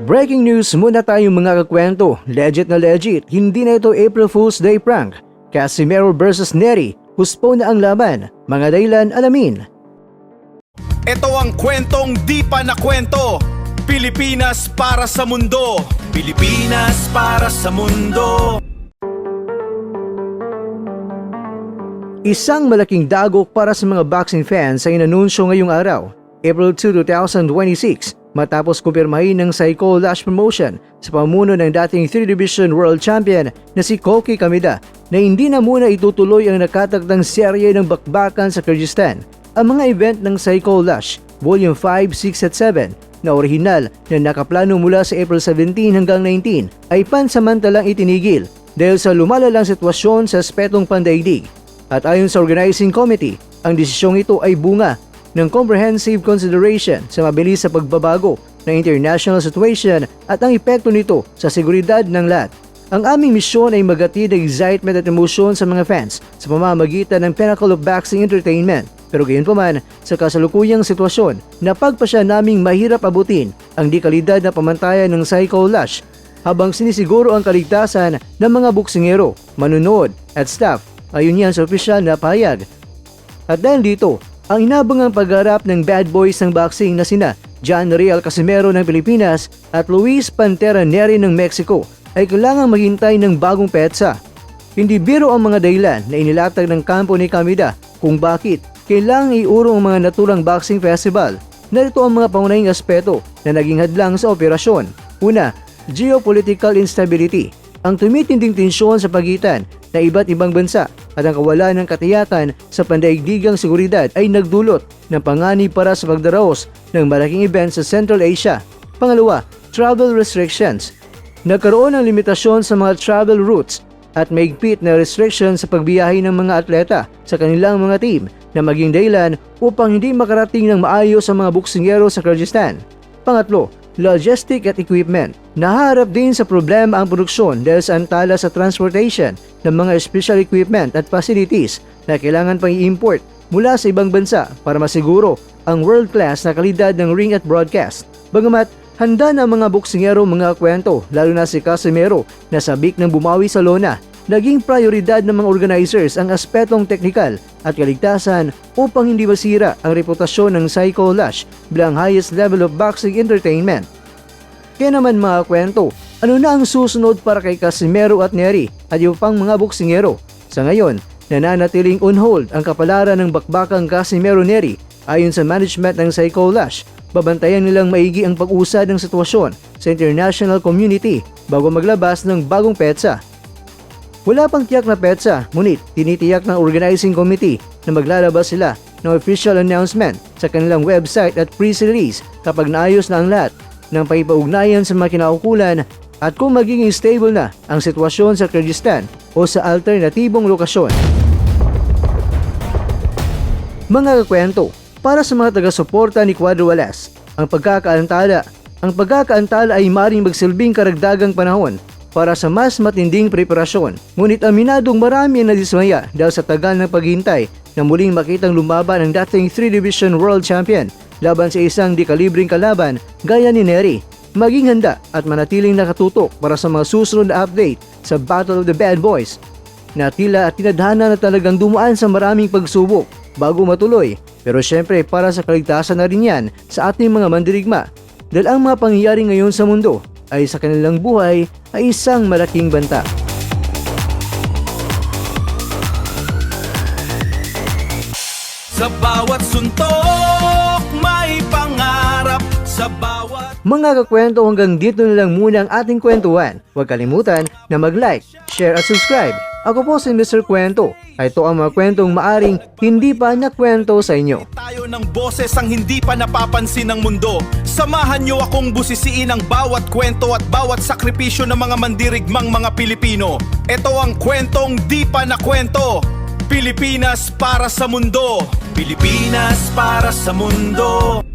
Breaking news muna tayo mga kakwento. Legit na legit, hindi na ito April Fool's Day prank. Casimero versus Neri, huspo na ang laban. Mga dahilan alamin. Ito ang kwentong di pa na kwento. Pilipinas para sa mundo. Pilipinas para sa mundo. Isang malaking dagok para sa mga boxing fans ang inanunsyo ngayong araw, April 2, 2026, matapos kumpirmahin ng Saiko Lash Promotion sa pamuno ng dating 3-Division World Champion na si Koki Kameda na hindi na muna itutuloy ang nakatakdang serye ng bakbakan sa Kyrgyzstan. Ang mga event ng Saiko Lash Volume 5, 6 at 7 na orihinal na nakaplano mula sa April 17 hanggang 19 ay pansamantalang itinigil dahil sa lumalalang sitwasyon sa aspetong pandaigdig. At ayon sa organizing committee, ang desisyong ito ay bunga ng comprehensive consideration sa mabilis sa pagbabago ng international situation at ang epekto nito sa seguridad ng lahat. Ang aming misyon ay magatid ng excitement at emosyon sa mga fans sa pamamagitan ng Pinnacle of Boxing Entertainment. Pero gayunpaman, sa kasalukuyang sitwasyon, napagpasya naming mahirap abutin ang di kalidad na pamantayan ng Saiko Lash habang sinisiguro ang kaligtasan ng mga buksingero, manunood at staff. Ayon yan sa opisyal na pahayag. At dahil dito, ang inabangang pagharap ng bad boys ng boxing na sina John Real Casimero ng Pilipinas at Luis Pantera Neri ng Mexico ay kailangang maghintay ng bagong petsa. Hindi biro ang mga dahilan na inilatag ng kampo ni Kameda kung bakit kailangang iurong ang mga naturang boxing festival. Narito ang mga pangunahing aspeto na naging hadlang sa operasyon. Una, geopolitical instability. Ang tumitinding tensyon sa pagitan ng iba't ibang bansa at ang kawalan ng katiyakan sa pandaigdigang seguridad ay nagdulot ng panganib para sa pagdaraos ng malaking event sa Central Asia. Pangalawa, travel restrictions. Nagkaroon ng limitasyon sa mga travel routes at maigpit na restrictions sa pagbiyahe ng mga atleta sa kanilang mga team na maging dahilan upang hindi makarating ng maayos ang mga buksingero sa Kyrgyzstan. Pangatlo, logistic at equipment. Naharap din sa problema ang produksyon dahil sa antala sa transportation ng mga special equipment at facilities na kailangan pang i-import mula sa ibang bansa para masiguro ang world-class na kalidad ng ring at broadcast. Bagamat handa na mga buksingero mga kwento, lalo na si Casimero na sabik ng bumawi sa lona, naging prioridad ng mga organizers ang aspetong teknikal at kaligtasan upang hindi masira ang reputasyon ng Saiko Lash bilang highest level of boxing entertainment. Kaya naman mga kwento, ano na ang susunod para kay Casimero at Neri at yung pang mga buksingero? Sa ngayon, nananatiling on hold ang kapalaran ng bakbakang Casimero Neri. Ayon sa management ng Saiko Lash, babantayan nilang maigi ang pag-usad ng sitwasyon sa international community bago maglabas ng bagong petsa. Wala pang tiyak na petsa, ngunit tinitiyak ng organizing committee na maglalabas sila ng official announcement sa kanilang website at press release kapag naayos na ang lahat ng paipaugnayan sa mga kinaukulan at kung magiging stable na ang sitwasyon sa Kyrgyzstan o sa alternatibong lokasyon. Mga kakwento, para sa mga taga-suporta ni Cuadro Walas, ang pagkakaantala ay maring magsilbing karagdagang panahon para sa mas matinding preparasyon. Ngunit aminadong marami ang nadismaya dahil sa tagal ng paghintay na muling makitang lumaban ang dating 3-Division World Champion laban sa isang di-kalibring kalaban gaya ni Neri. Maging handa at manatiling nakatutok para sa mga susunod na update sa Battle of the Bad Boys na tila tinadhana na talagang dumaan sa maraming pagsubok bago matuloy. Pero syempre para sa kaligtasan na rin yan sa ating mga mandirigma dahil ang mga pangyayari ngayon sa mundo ay sa kanilang buhay ay isang malaking banta. Sa bawat suntok, may pangarap. Sa bawat... Mga kakwento, hanggang dito na lang muna ang ating kwentuhan. Huwag kalimutan na mag-like, share at subscribe. Ako po si Mr. Kwento. Ito ang mga kwentong maaring hindi pa nakwento sa inyo. Tayo ng boses ang hindi pa napapansin ng mundo. Samahan niyo akong busisiin ang bawat kwento at bawat sakripisyo ng mga mandirigmang mga Pilipino. Ito ang kwentong di pa nakwento. Pilipinas para sa mundo. Pilipinas para sa mundo.